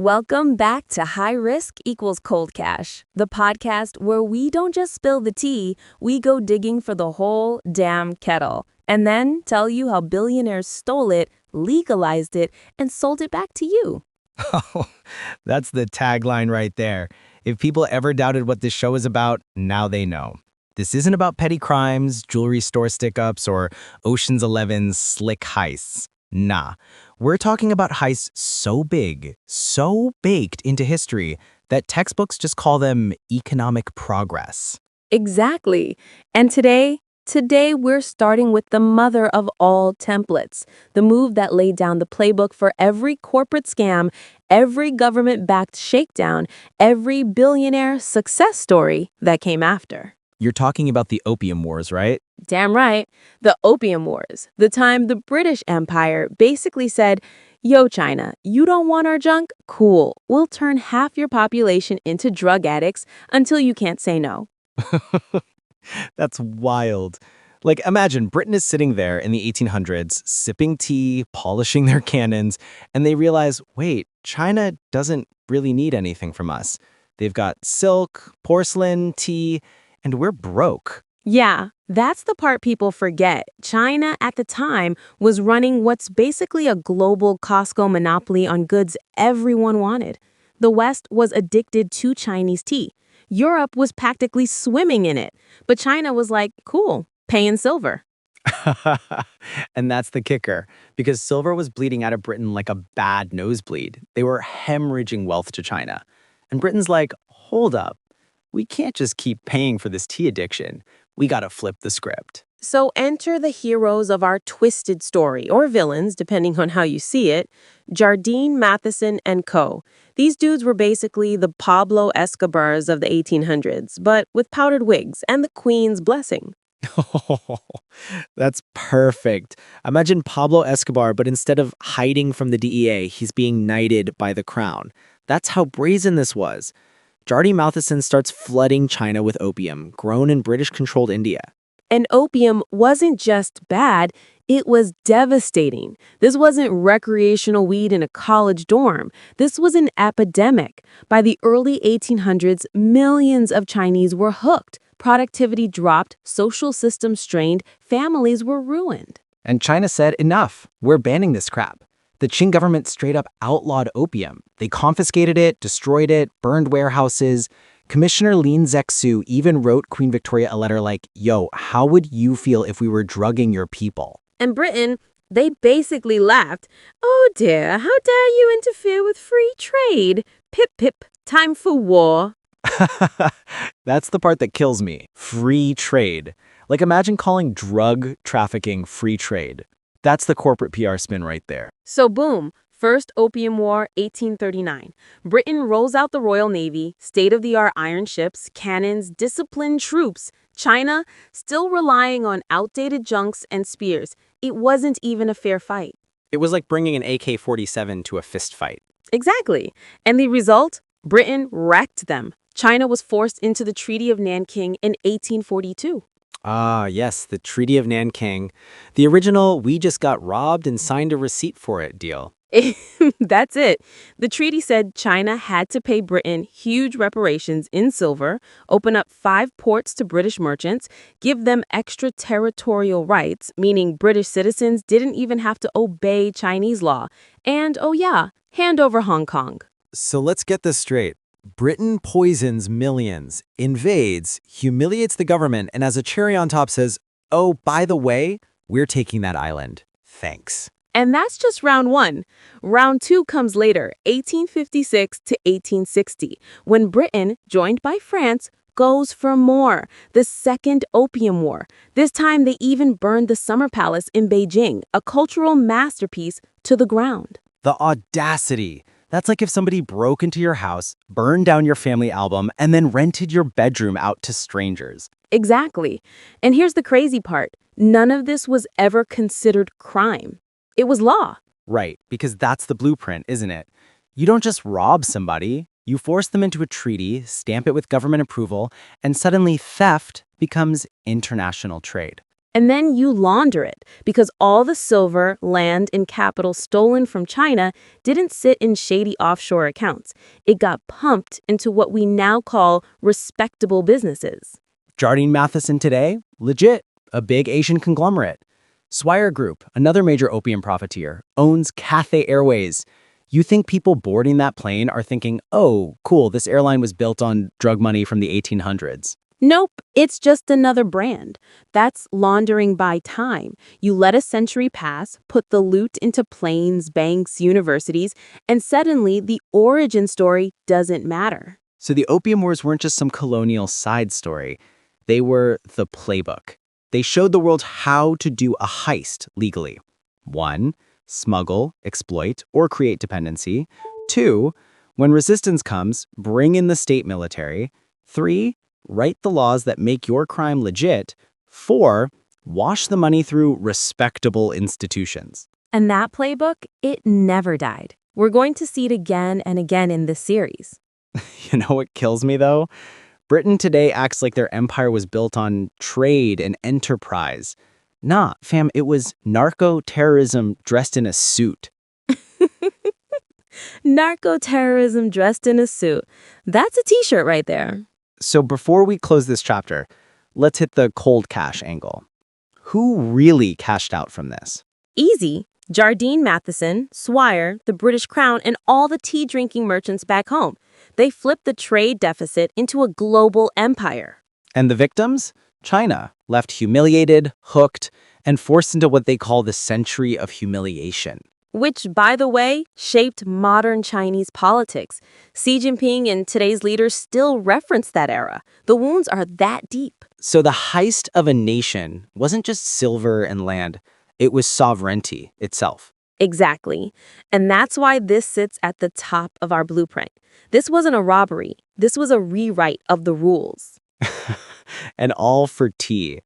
Welcome back to High Risk Equals Cold Cash, the podcast where we don't just spill the tea, we go digging for the whole damn kettle, and then tell you how billionaires stole it, legalized it, and sold it back to you. Oh, that's the tagline right there. If people ever doubted what this show is about, now they know. This isn't about petty crimes, jewelry store stick-ups, or Ocean's 11's slick heists. Nah, we're talking about heists so big, so baked into history, that textbooks just call them economic progress. Exactly. And today we're starting with the mother of all templates, the move that laid down the playbook for every corporate scam, every government-backed shakedown, every billionaire success story that came after. You're talking about the Opium Wars, right? Damn right. The Opium Wars, the time the British Empire basically said, yo, China, you don't want our junk? Cool. We'll turn half your population into drug addicts until you can't say no. That's wild. Like, imagine Britain is sitting there in the 1800s, sipping tea, polishing their cannons, and they realize, wait, China doesn't really need anything from us. They've got silk, porcelain, tea, and we're broke. Yeah, that's the part people forget. China at the time was running what's basically a global Costco monopoly on goods everyone wanted. The West was addicted to Chinese tea. Europe was practically swimming in it. But China was like, cool, pay in silver. And that's the kicker, because silver was bleeding out of Britain like a bad nosebleed. They were hemorrhaging wealth to China. And Britain's like, hold up. We can't just keep paying for this tea addiction. We gotta flip the script. So enter the heroes of our twisted story, or villains, depending on how you see it, Jardine, Matheson, and Co. These dudes were basically the Pablo Escobars of the 1800s, but with powdered wigs and the Queen's blessing. Oh, that's perfect. Imagine Pablo Escobar, but instead of hiding from the DEA, he's being knighted by the crown. That's how brazen this was. Jardine Matheson starts flooding China with opium, grown in British-controlled India. And opium wasn't just bad, it was devastating. This wasn't recreational weed in a college dorm. This was an epidemic. By the early 1800s, millions of Chinese were hooked. Productivity dropped, social systems strained, families were ruined. And China said, enough, we're banning this crap. The Qing government straight up outlawed opium. They confiscated it, destroyed it, burned warehouses. Commissioner Lin Zexu even wrote Queen Victoria a letter like, yo, how would you feel if we were drugging your people? And Britain, they basically laughed. Oh dear, how dare you interfere with free trade? Pip pip, time for war. That's the part that kills me. Free trade. Like, imagine calling drug trafficking free trade. That's the corporate PR spin right there. So boom, First Opium War, 1839. Britain rolls out the Royal Navy, state-of-the-art iron ships, cannons, disciplined troops. China, still relying on outdated junks and spears. It wasn't even a fair fight. It was like bringing an AK-47 to a fist fight. Exactly. And the result? Britain wrecked them. China was forced into the Treaty of Nanking in 1842. Ah, yes, the Treaty of Nanking. The original, we just got robbed and signed a receipt for it deal. That's it. The treaty said China had to pay Britain huge reparations in silver, open up 5 ports to British merchants, give them extraterritorial rights, meaning British citizens didn't even have to obey Chinese law, and, oh yeah, hand over Hong Kong. So let's get this straight. Britain poisons millions, invades, humiliates the government, and as a cherry on top says, oh, by the way, we're taking that island. Thanks. And that's just round 1. Round 2 comes later, 1856 to 1860, when Britain, joined by France, goes for more. The Second Opium War. This time they even burned the Summer Palace in Beijing, a cultural masterpiece, to the ground. The audacity. That's like if somebody broke into your house, burned down your family album, and then rented your bedroom out to strangers. Exactly. And here's the crazy part. None of this was ever considered crime. It was law. Right, because that's the blueprint, isn't it? You don't just rob somebody. You force them into a treaty, stamp it with government approval, and suddenly theft becomes international trade. And then you launder it because all the silver, land, and capital stolen from China didn't sit in shady offshore accounts. It got pumped into what we now call respectable businesses. Jardine Matheson today, legit, a big Asian conglomerate. Swire Group, another major opium profiteer, owns Cathay Airways. You think people boarding that plane are thinking, oh, cool, this airline was built on drug money from the 1800s. Nope, it's just another brand. That's laundering by time. You let a century pass, put the loot into planes, banks, universities, and suddenly the origin story doesn't matter. So the Opium Wars weren't just some colonial side story. They were the playbook. They showed the world how to do a heist legally. 1, smuggle, exploit, or create dependency. 2, when resistance comes, bring in the state military. 3, write the laws that make your crime legit. 4, wash the money through respectable institutions. And that playbook, it never died. We're going to see it again and again in this series. You know what kills me, though? Britain today acts like their empire was built on trade and enterprise. Nah, fam, it was narco-terrorism dressed in a suit. Narco-terrorism dressed in a suit. That's a t-shirt right there. So before we close this chapter, let's hit the cold cash angle. Who really cashed out from this? Easy. Jardine Matheson, Swire, the British Crown, and all the tea-drinking merchants back home. They flipped the trade deficit into a global empire. And the victims? China, left humiliated, hooked, and forced into what they call the century of humiliation. Which, by the way, shaped modern Chinese politics. Xi Jinping and today's leaders still reference that era. The wounds are that deep. So the heist of a nation wasn't just silver and land. It was sovereignty itself. Exactly. And that's why this sits at the top of our blueprint. This wasn't a robbery. This was a rewrite of the rules. And all for tea.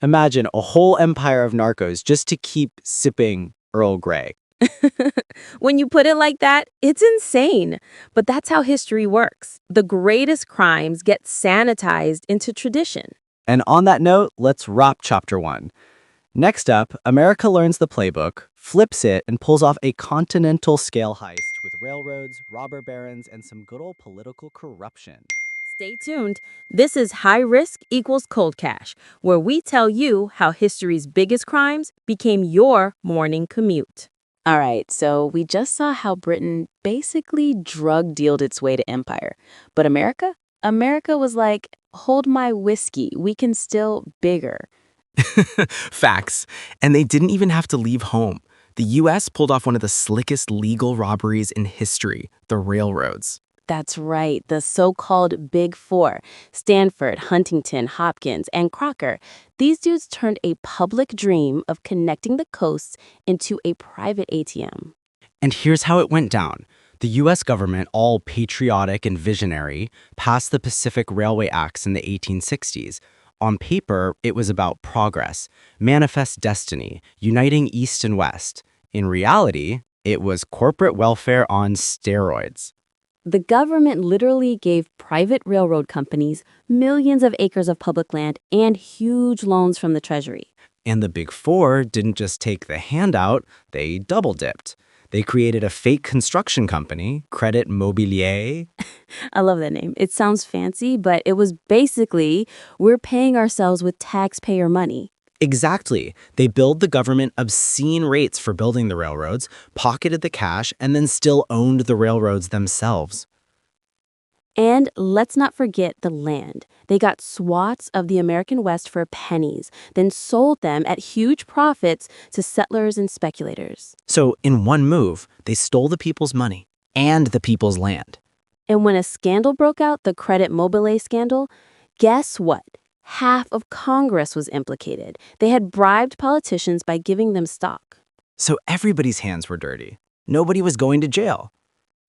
Imagine a whole empire of narcos just to keep sipping Earl Grey. When you put it like that, it's insane. But that's how history works. The greatest crimes get sanitized into tradition. And on that note, let's wrap chapter 1. Next up, America learns the playbook, flips it, and pulls off a continental-scale heist with railroads, robber barons, and some good old political corruption. Stay tuned. This is HighRisk ColdCash, where we tell you how history's biggest crimes became your morning commute. All right, so we just saw how Britain basically drug-dealed its way to empire. But America? America was like, hold my whiskey, we can still bigger. Facts. And they didn't even have to leave home. The U.S. pulled off one of the slickest legal robberies in history, the railroads. That's right, the so-called Big Four, Stanford, Huntington, Hopkins, and Crocker. These dudes turned a public dream of connecting the coasts into a private ATM. And here's how it went down. The U.S. government, all patriotic and visionary, passed the Pacific Railway Acts in the 1860s. On paper, it was about progress, manifest destiny, uniting East and West. In reality, it was corporate welfare on steroids. The government literally gave private railroad companies millions of acres of public land and huge loans from the Treasury. And the Big Four didn't just take the handout, they double-dipped. They created a fake construction company, Credit Mobilier. I love that name. It sounds fancy, but it was basically, we're paying ourselves with taxpayer money. Exactly. They billed the government obscene rates for building the railroads, pocketed the cash, and then still owned the railroads themselves. And let's not forget the land. They got swaths of the American West for pennies, then sold them at huge profits to settlers and speculators. So in one move, they stole the people's money and the people's land. And when a scandal broke out, the Credit Mobilier scandal, guess what? Half of Congress was implicated. They had bribed politicians by giving them stock. So everybody's hands were dirty. Nobody was going to jail.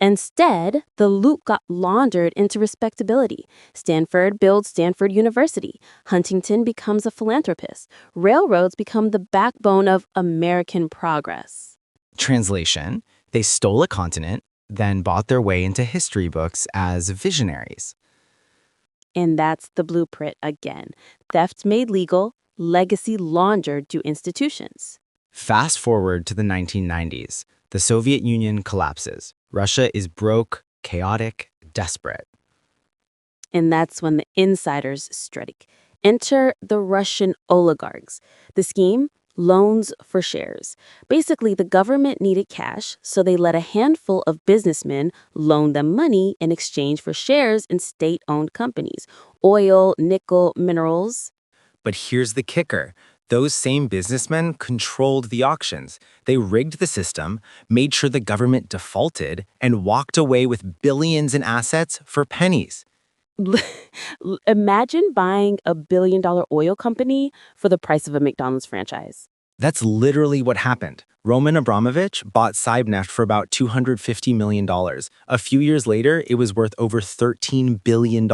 Instead, the loot got laundered into respectability. Stanford builds Stanford University. Huntington becomes a philanthropist. Railroads become the backbone of American progress. Translation: they stole a continent, then bought their way into history books as visionaries. And that's the blueprint again. Theft made legal, legacy laundered to institutions. Fast forward to the 1990s. The Soviet Union collapses. Russia is broke, chaotic, desperate. And that's when the insiders strike. Enter the Russian oligarchs. The scheme? Loans for shares. Basically, the government needed cash, so they let a handful of businessmen loan them money in exchange for shares in state-owned companies. Oil, nickel, minerals. But here's the kicker. Those same businessmen controlled the auctions. They rigged the system, made sure the government defaulted, and walked away with billions in assets for pennies. Imagine buying a billion-dollar oil company for the price of a McDonald's franchise. That's literally what happened. Roman Abramovich bought Cybneft for about $250 million. A few years later, it was worth over $13 billion.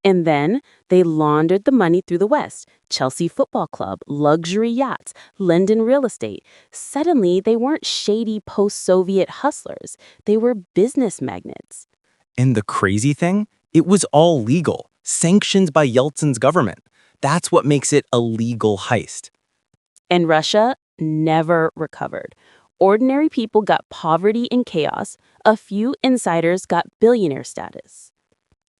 And then they laundered the money through the West. Chelsea Football Club, luxury yachts, London real estate. Suddenly, they weren't shady post-Soviet hustlers. They were business magnates. And the crazy thing? It was all legal, sanctioned by Yeltsin's government. That's what makes it a legal heist. And Russia never recovered. Ordinary people got poverty and chaos. A few insiders got billionaire status.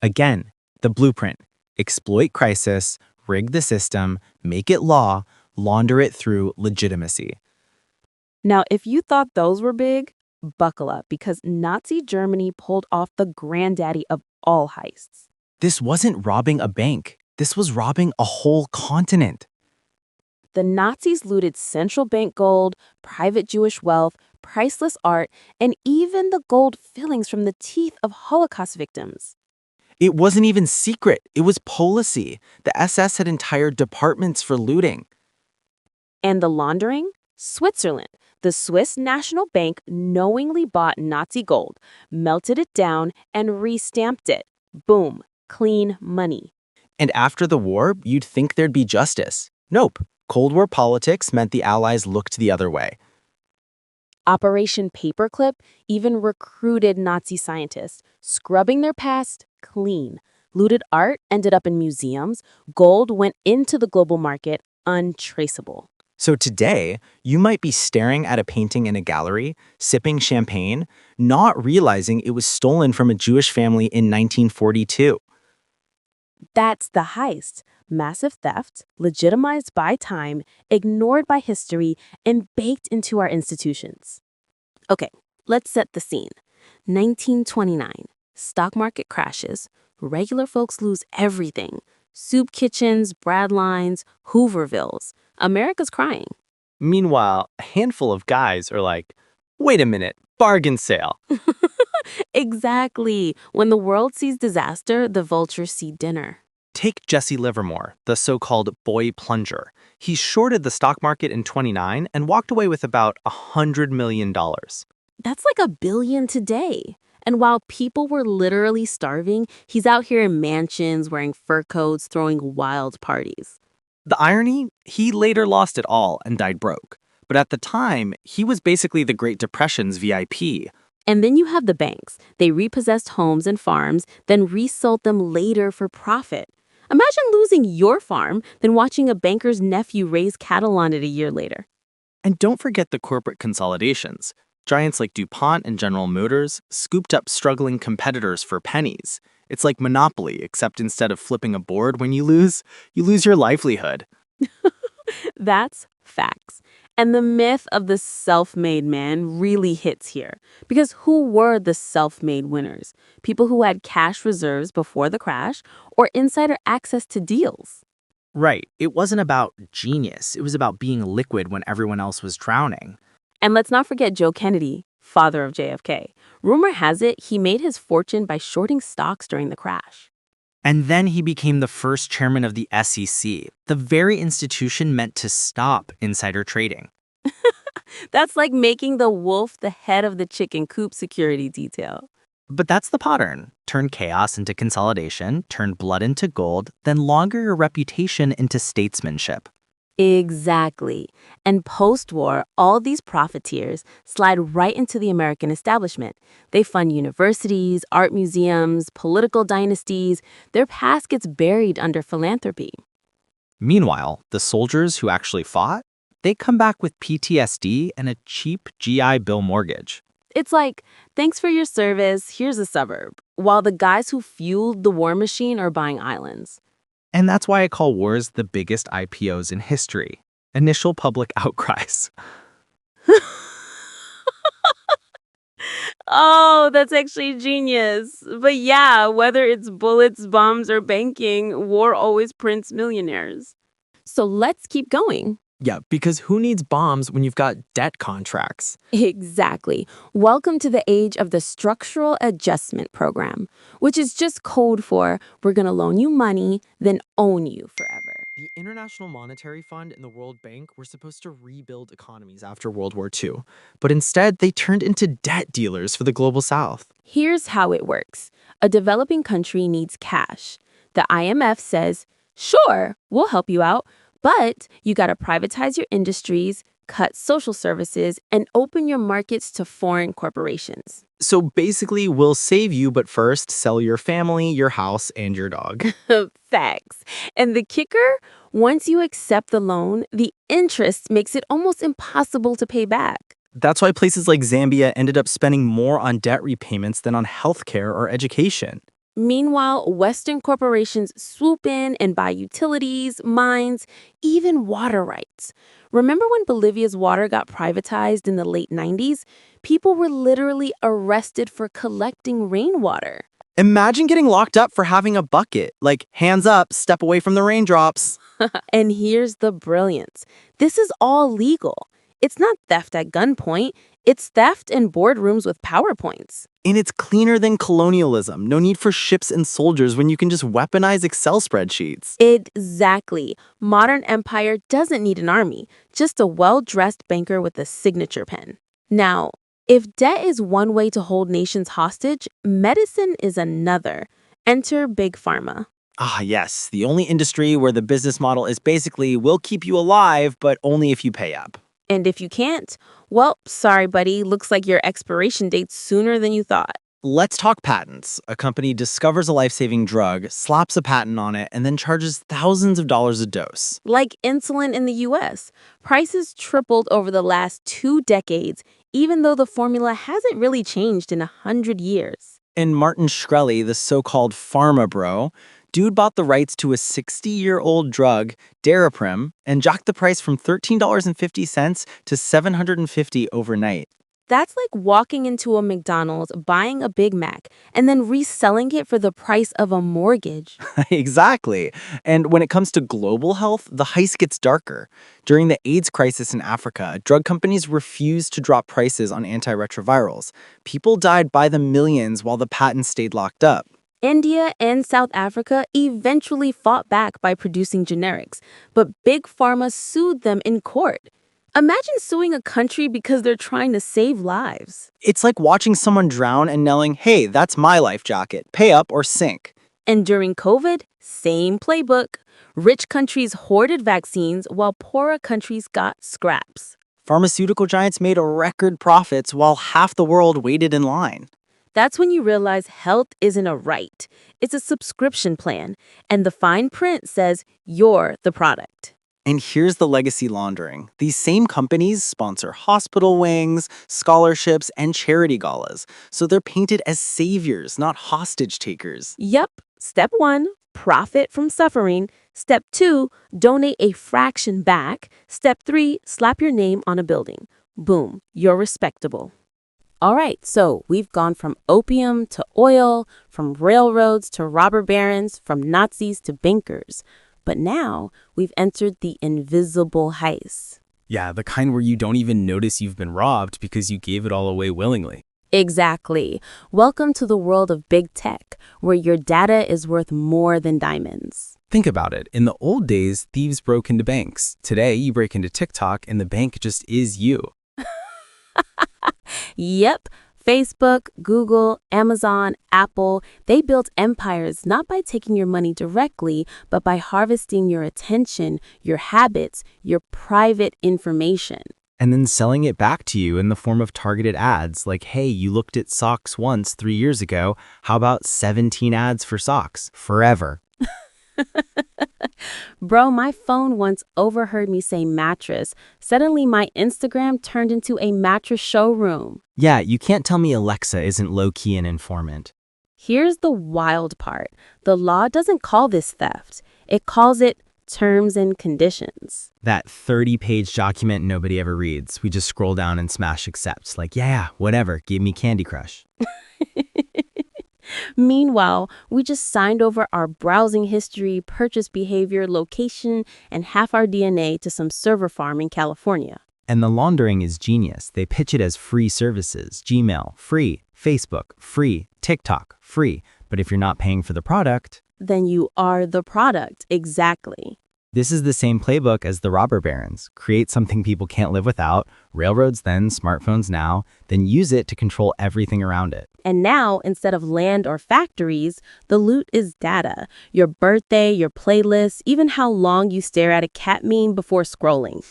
Again, the blueprint. Exploit crisis, rig the system, make it law, launder it through legitimacy. Now, if you thought those were big, buckle up, because Nazi Germany pulled off the granddaddy of all heists. This wasn't robbing a bank. This was robbing a whole continent. The Nazis looted central bank gold, private Jewish wealth, priceless art, and even the gold fillings from the teeth of Holocaust victims. It wasn't even secret. It was policy. The SS had entire departments for looting. And the laundering? Switzerland. The Swiss National Bank knowingly bought Nazi gold, melted it down, and re-stamped it. Boom. Clean money. And after the war, you'd think there'd be justice. Nope. Cold War politics meant the Allies looked the other way. Operation Paperclip even recruited Nazi scientists, scrubbing their past clean. Looted art ended up in museums. Gold went into the global market untraceable. So today, you might be staring at a painting in a gallery, sipping champagne, not realizing it was stolen from a Jewish family in 1942. That's the heist. Massive theft, legitimized by time, ignored by history, and baked into our institutions. Okay, let's set the scene. 1929. Stock market crashes. Regular folks lose everything. Soup kitchens, Brad lines, Hoovervilles. America's crying. Meanwhile, a handful of guys are like, wait a minute, bargain sale. Exactly. When the world sees disaster, the vultures see dinner. Take Jesse Livermore, the so-called boy plunger. He shorted the stock market in 29 and walked away with about $100 million. That's like $1 billion today. And while people were literally starving, he's out here in mansions, wearing fur coats, throwing wild parties. The irony? He later lost it all and died broke. But at the time, he was basically the Great Depression's VIP. And then you have the banks. They repossessed homes and farms, then resold them later for profit. Imagine losing your farm, then watching a banker's nephew raise cattle on it a year later. And don't forget the corporate consolidations. Giants like DuPont and General Motors scooped up struggling competitors for pennies. It's like Monopoly, except instead of flipping a board when you lose your livelihood. That's facts. And the myth of the self-made man really hits here. Because who were the self-made winners? People who had cash reserves before the crash or insider access to deals? Right. It wasn't about genius. It was about being liquid when everyone else was drowning. And let's not forget Joe Kennedy, father of JFK. Rumor has it he made his fortune by shorting stocks during the crash. And then he became the first chairman of the SEC, the very institution meant to stop insider trading. That's like making the wolf the head of the chicken coop security detail. But that's the pattern. Turn chaos into consolidation, turn blood into gold, then launder your reputation into statesmanship. Exactly. And post-war, all these profiteers slide right into the American establishment. They fund universities, art museums, political dynasties. Their past gets buried under philanthropy. Meanwhile, the soldiers who actually fought, they come back with PTSD and a cheap GI Bill mortgage. It's like, thanks for your service, here's a suburb, while the guys who fueled the war machine are buying islands. And that's why I call wars the biggest IPOs in history. Initial public outcries. Oh, that's actually genius. But yeah, whether it's bullets, bombs, or banking, war always prints millionaires. So let's keep going. Yeah, because who needs bombs when you've got debt contracts? Exactly. Welcome to the age of the Structural Adjustment Program, which is just code for we're going to loan you money, then own you forever. The International Monetary Fund and the World Bank were supposed to rebuild economies after World War II, but instead they turned into debt dealers for the Global South. Here's how it works. A developing country needs cash. The IMF says, sure, we'll help you out, but you got to privatize your industries, cut social services, and open your markets to foreign corporations. So basically, we'll save you, but first, sell your family, your house, and your dog. Facts. And the kicker? Once you accept the loan, the interest makes it almost impossible to pay back. That's why places like Zambia ended up spending more on debt repayments than on healthcare or education. Meanwhile, Western corporations swoop in and buy utilities, mines, even water rights. Remember when Bolivia's water got privatized in the late 90s? People were literally arrested for collecting rainwater. Imagine getting locked up for having a bucket. Like, hands up, step away from the raindrops. And here's the brilliance. This is all legal. It's not theft at gunpoint. It's theft in boardrooms with PowerPoints. And it's cleaner than colonialism. No need for ships and soldiers when you can just weaponize Excel spreadsheets. Exactly. Modern empire doesn't need an army, just a well-dressed banker with a signature pen. Now, if debt is one way to hold nations hostage, medicine is another. Enter Big Pharma. Ah, yes. The only industry where the business model is basically, we'll keep you alive, but only if you pay up. And if you can't, well, sorry, buddy, looks like your expiration date's sooner than you thought. Let's talk patents. A company discovers a life-saving drug, slaps a patent on it, and then charges thousands of dollars a dose. Like insulin in the US. Prices tripled over the last 2 decades, even though the formula hasn't really changed in 100 years. And Martin Shkreli, the so-called Pharma bro, dude bought the rights to a 60-year-old drug, Daraprim, and jocked the price from $13.50 to $750 overnight. That's like walking into a McDonald's, buying a Big Mac, and then reselling it for the price of a mortgage. Exactly. And when it comes to global health, the heist gets darker. During the AIDS crisis in Africa, drug companies refused to drop prices on antiretrovirals. People died by the millions while the patents stayed locked up. India and South Africa eventually fought back by producing generics, but Big Pharma sued them in court. Imagine suing a country because they're trying to save lives. It's like watching someone drown and yelling, hey, that's my life jacket. Pay up or sink. And during COVID, same playbook. Rich countries hoarded vaccines while poorer countries got scraps. Pharmaceutical giants made record profits while half the world waited in line. That's when you realize health isn't a right. It's a subscription plan, and the fine print says you're the product. And here's the legacy laundering. These same companies sponsor hospital wings, scholarships, and charity galas. So they're painted as saviors, not hostage takers. Yep. Step 1, profit from suffering. Step 2, donate a fraction back. Step 3, slap your name on a building. Boom, you're respectable. All right, so we've gone from opium to oil, from railroads to robber barons, from Nazis to bankers. But now we've entered the invisible heist. Yeah, the kind where you don't even notice you've been robbed because you gave it all away willingly. Exactly. Welcome to the world of big tech, where your data is worth more than diamonds. Think about it. In the old days, thieves broke into banks. Today, you break into TikTok and the bank just is you. Yep. Facebook, Google, Amazon, Apple, they built empires not by taking your money directly, but by harvesting your attention, your habits, your private information. And then selling it back to you in the form of targeted ads like, hey, you looked at socks once 3 years ago. How about 17 ads for socks forever? Bro, my phone once overheard me say mattress. Suddenly, my Instagram turned into a mattress showroom. Yeah, you can't tell me Alexa isn't low-key an informant. Here's the wild part. The law doesn't call this theft. It calls it terms and conditions. That 30-page document nobody ever reads. We just scroll down and smash accept. Like, yeah, whatever, give me Candy Crush. Meanwhile, we just signed over our browsing history, purchase behavior, location, and half our DNA to some server farm in California. And the laundering is genius. They pitch it as free services. Gmail, free. Facebook, free. TikTok, free. But if you're not paying for the product, Then you are the product. Exactly. this is the same playbook as the robber barons. Create something people can't live without, railroads then, smartphones now, then use it to control everything around it. And now, instead of land or factories, the loot is data. Your birthday, your playlist, even how long you stare at a cat meme before scrolling.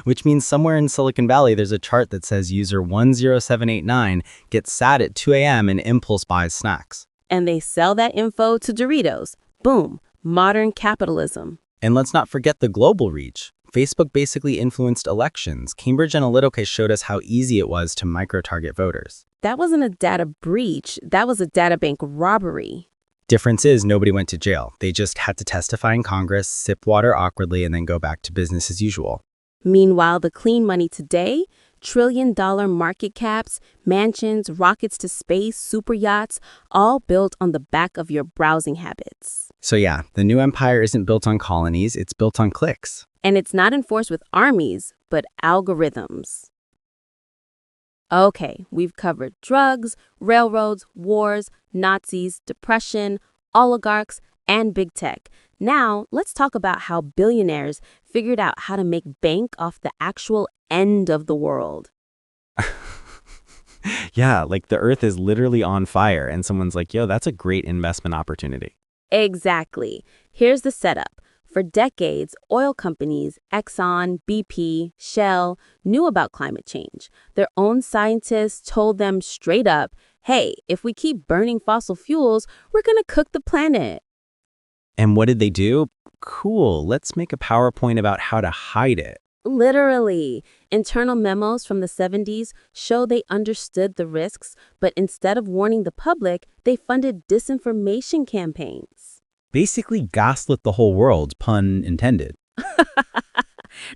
Which means somewhere in Silicon Valley, there's a chart that says user 10789 gets sad at 2 a.m. and impulse buys snacks. And they sell that info to Doritos. Boom. Modern capitalism. And let's not forget the global reach. Facebook basically influenced elections. Cambridge Analytica showed us how easy it was to micro-target voters. That wasn't a data breach. That was a data bank robbery. Difference is nobody went to jail. They just had to testify in Congress, sip water awkwardly, and then go back to business as usual. Meanwhile, the clean money today, trillion-dollar market caps, mansions, rockets to space, super yachts, all built on the back of your browsing habits. So yeah, the new empire isn't built on colonies, it's built on clicks. And it's not enforced with armies, but algorithms. Okay, we've covered drugs, railroads, wars, Nazis, depression, oligarchs, and big tech. Now, let's talk about how billionaires figured out how to make bank off the actual end of the world. Yeah, like the earth is literally on fire and someone's like, yo, that's a great investment opportunity. Exactly. Here's the setup. For decades, oil companies, Exxon, BP, Shell, knew about climate change. Their own scientists told them straight up, hey, if we keep burning fossil fuels, we're going to cook the planet. And what did they do? Cool, let's make a PowerPoint about how to hide it. Literally. Internal memos from the 70s show they understood the risks, but instead of warning the public, they funded disinformation campaigns. Basically gaslit the whole world, pun intended.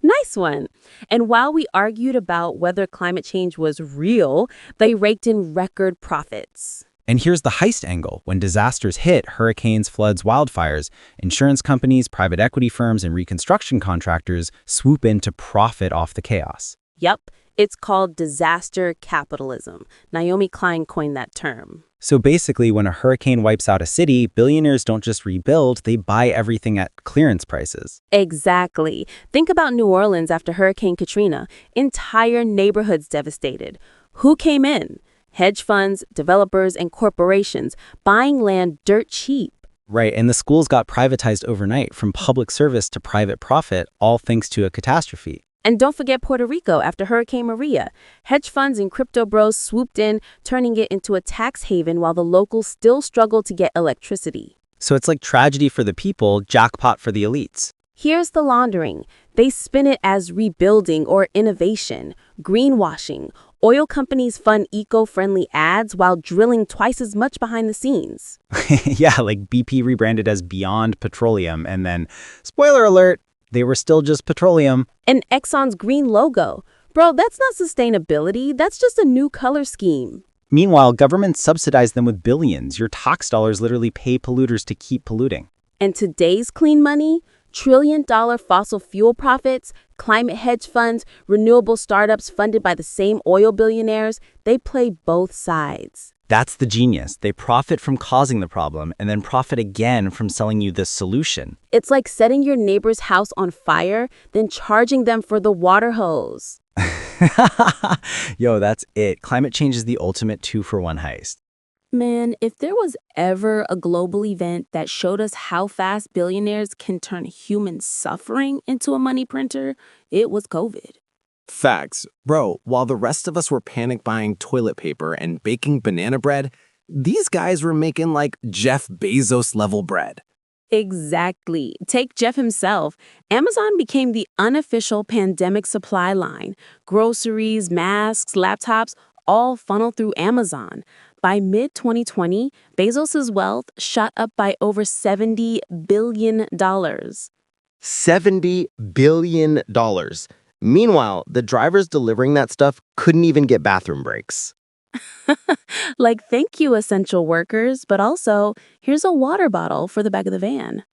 Nice one. And while we argued about whether climate change was real, they raked in record profits. And here's the heist angle. When disasters hit, hurricanes, floods, wildfires, insurance companies, private equity firms, and reconstruction contractors swoop in to profit off the chaos. Yup, it's called disaster capitalism. Naomi Klein coined that term. So basically, when a hurricane wipes out a city, billionaires don't just rebuild, they buy everything at clearance prices. Exactly. Think about New Orleans after Hurricane Katrina. Entire neighborhoods devastated. Who came in? Hedge funds, developers, and corporations buying land dirt cheap. Right, and the schools got privatized overnight from public service to private profit, all thanks to a catastrophe. And don't forget Puerto Rico after Hurricane Maria. Hedge funds and crypto bros swooped in, turning it into a tax haven while the locals still struggled to get electricity. So it's like tragedy for the people, jackpot for the elites. Here's the laundering. They spin it as rebuilding or innovation, greenwashing. Oil companies fund eco-friendly ads while drilling twice as much behind the scenes. Yeah, like BP rebranded as Beyond Petroleum, and then, spoiler alert, they were still just petroleum. And Exxon's green logo. Bro, that's not sustainability. That's just a new color scheme. Meanwhile, governments subsidize them with billions. Your tax dollars literally pay polluters to keep polluting. And today's clean money? Trillion-dollar fossil fuel profits, climate hedge funds, renewable startups funded by the same oil billionaires, they play both sides. That's the genius. They profit from causing the problem and then profit again from selling you the solution. It's like setting your neighbor's house on fire, then charging them for the water hose. Yo, that's it. Climate change is the ultimate 2-for-1 heist. Man, if there was ever a global event that showed us how fast billionaires can turn human suffering into a money printer, it was COVID. Facts. Bro, while the rest of us were panic buying toilet paper and baking banana bread, these guys were making like Jeff Bezos level bread. Exactly. Take Jeff himself. Amazon became the unofficial pandemic supply line. Groceries, masks, laptops, all funneled through Amazon. By mid 2020, Bezos' wealth shot up by over $70 billion. $70 billion. Meanwhile, the drivers delivering that stuff couldn't even get bathroom breaks. Like, thank you, essential workers, but also, here's a water bottle for the back of the van.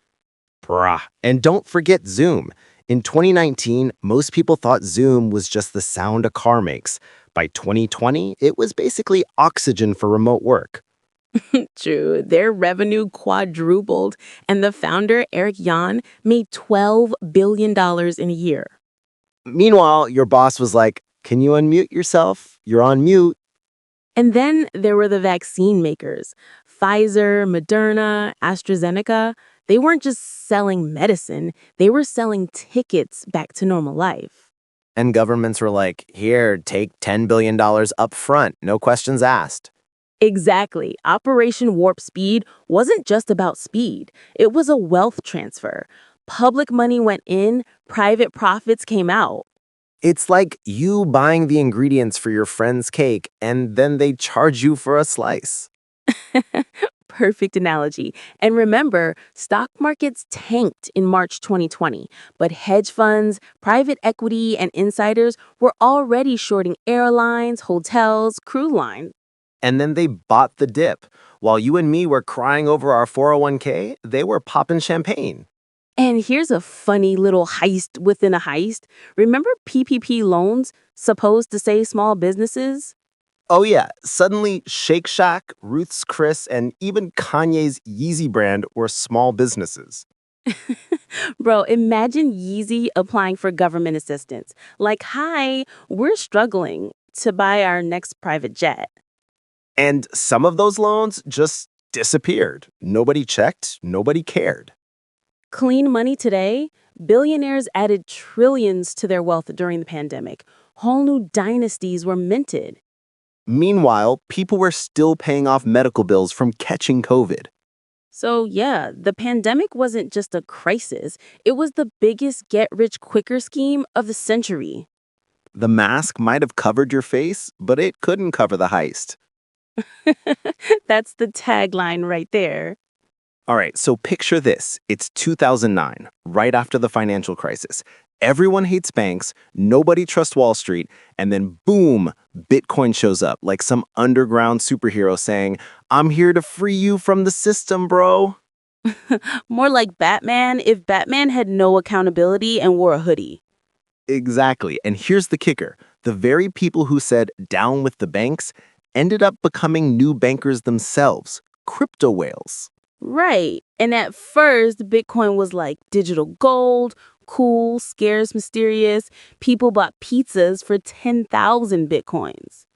Brah. And don't forget Zoom. In 2019, most people thought Zoom was just the sound a car makes. By 2020, it was basically oxygen for remote work. True, their revenue quadrupled, and the founder, Eric Yuan, made $12 billion in a year. Meanwhile, your boss was like, "Can you unmute yourself? You're on mute." And then there were the vaccine makers, Pfizer, Moderna, AstraZeneca. They weren't just selling medicine, they were selling tickets back to normal life. And governments were like, "Here, take $10 billion up front, no questions asked." Exactly. Operation Warp Speed wasn't just about speed, it was a wealth transfer. Public money went in, private profits came out. It's like you buying the ingredients for your friend's cake and then they charge you for a slice. Perfect analogy. And remember, stock markets tanked in March 2020, but hedge funds, private equity, and insiders were already shorting airlines, hotels, cruise lines. And then they bought the dip. While you and me were crying over our 401k, they were popping champagne. And here's a funny little heist within a heist. Remember PPP loans, supposed to save small businesses? Oh yeah, suddenly Shake Shack, Ruth's Chris, and even Kanye's Yeezy brand were small businesses. Bro, imagine Yeezy applying for government assistance. Like, hi, we're struggling to buy our next private jet. And some of those loans just disappeared. Nobody checked, nobody cared. Clean money today, billionaires added trillions to their wealth during the pandemic. Whole new dynasties were minted. Meanwhile, people were still paying off medical bills from catching COVID. So, yeah, the pandemic wasn't just a crisis, it was the biggest get rich quicker scheme of the century. The mask might have covered your face, but it couldn't cover the heist. That's the tagline right there. All right, so picture this. It's 2009, right after the financial crisis. Everyone hates banks, nobody trusts Wall Street, and then boom, Bitcoin shows up like some underground superhero saying, "I'm here to free you from the system, bro." More like Batman if Batman had no accountability and wore a hoodie. Exactly. And here's the kicker. The very people who said down with the banks ended up becoming new bankers themselves, crypto whales. Right. And at first, Bitcoin was like digital gold, cool, scarce, mysterious. People bought pizzas for 10,000 Bitcoins.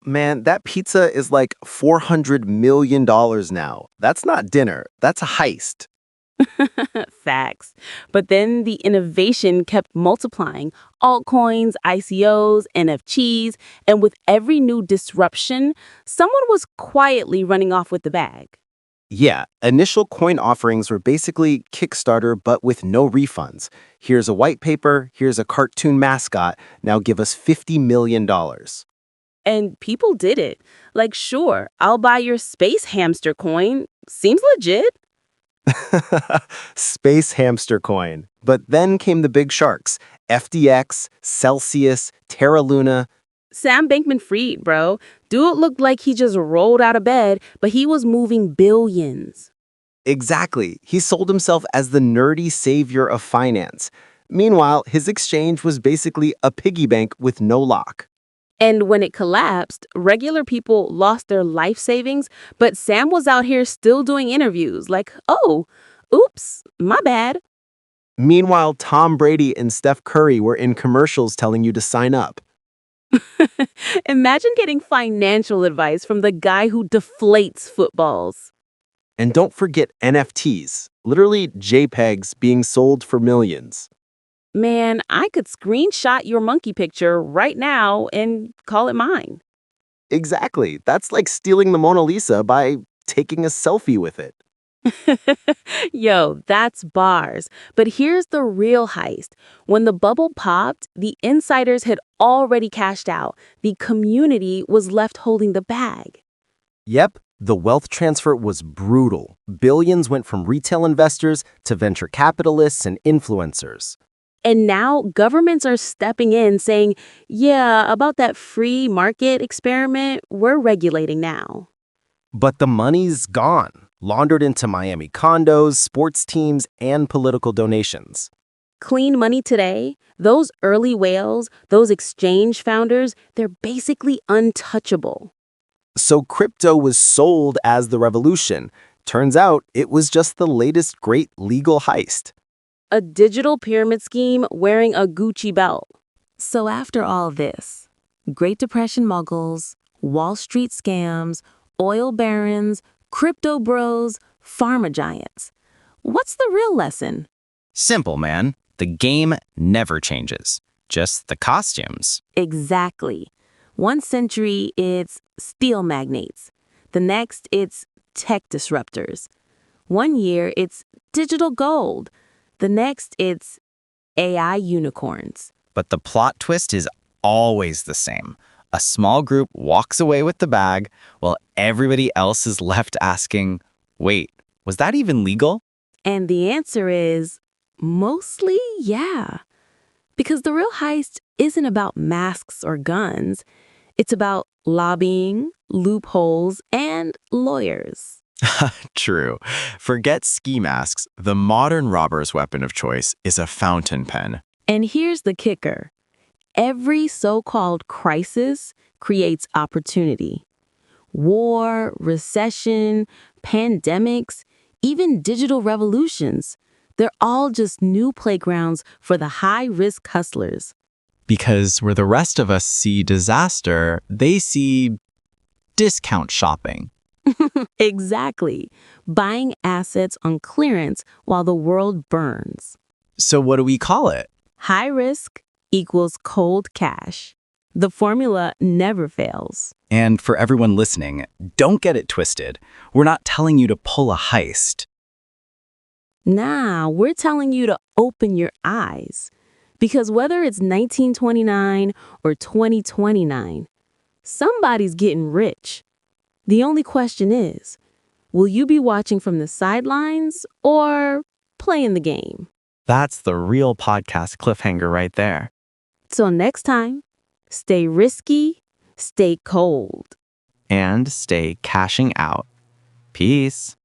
Man, that pizza is like $400 million now. That's not dinner. That's a heist. Facts. But then the innovation kept multiplying. Altcoins, ICOs, NFTs, and with every new disruption, someone was quietly running off with the bag. Yeah, initial coin offerings were basically Kickstarter, but with no refunds. Here's a white paper, here's a cartoon mascot, now give us $50 million. And people did it. Like, sure, I'll buy your space hamster coin. Seems legit. Space hamster coin. But then came the big sharks, FDX, Celsius, Terra Luna. Sam Bankman-Fried, bro. Dude looked like he just rolled out of bed, but he was moving billions. Exactly. He sold himself as the nerdy savior of finance. Meanwhile, his exchange was basically a piggy bank with no lock. And when it collapsed, regular people lost their life savings, but Sam was out here still doing interviews like, oh, oops, my bad. Meanwhile, Tom Brady and Steph Curry were in commercials telling you to sign up. Imagine getting financial advice from the guy who deflates footballs. And don't forget NFTs, literally JPEGs being sold for millions. Man, I could screenshot your monkey picture right now and call it mine. Exactly. That's like stealing the Mona Lisa by taking a selfie with it. Yo, that's bars. But here's the real heist. When the bubble popped, the insiders had already cashed out. The community was left holding the bag. Yep, the wealth transfer was brutal. Billions went from retail investors to venture capitalists and influencers. And now governments are stepping in saying, yeah, about that free market experiment, we're regulating now. But the money's gone, laundered into Miami condos, sports teams, and political donations. Clean money today, those early whales, those exchange founders, they're basically untouchable. So crypto was sold as the revolution. Turns out it was just the latest great legal heist. A digital pyramid scheme wearing a Gucci belt. So after all this, Great Depression muggles, Wall Street scams, oil barons, crypto bros, pharma giants. What's the real lesson? Simple, man. The game never changes. Just the costumes. Exactly. One century, it's steel magnates. The next, it's tech disruptors. One year, it's digital gold. The next, it's AI unicorns. But the plot twist is always the same. A small group walks away with the bag while everybody else is left asking, wait, was that even legal? And the answer is mostly yeah. Because the real heist isn't about masks or guns. It's about lobbying, loopholes, and lawyers. True. Forget ski masks. The modern robber's weapon of choice is a fountain pen. And here's the kicker. Every so-called crisis creates opportunity. War, recession, pandemics, even digital revolutions. They're all just new playgrounds for the high-risk hustlers. Because where the rest of us see disaster, they see discount shopping. Exactly. Buying assets on clearance while the world burns. So what do we call it? High risk equals cold cash. The formula never fails. And for everyone listening, don't get it twisted. We're not telling you to pull a heist. Nah, we're telling you to open your eyes. Because whether it's 1929 or 2029, somebody's getting rich. The only question is, will you be watching from the sidelines or playing the game? That's the real podcast cliffhanger right there. Till next time, stay risky, stay cold. And stay cashing out. Peace.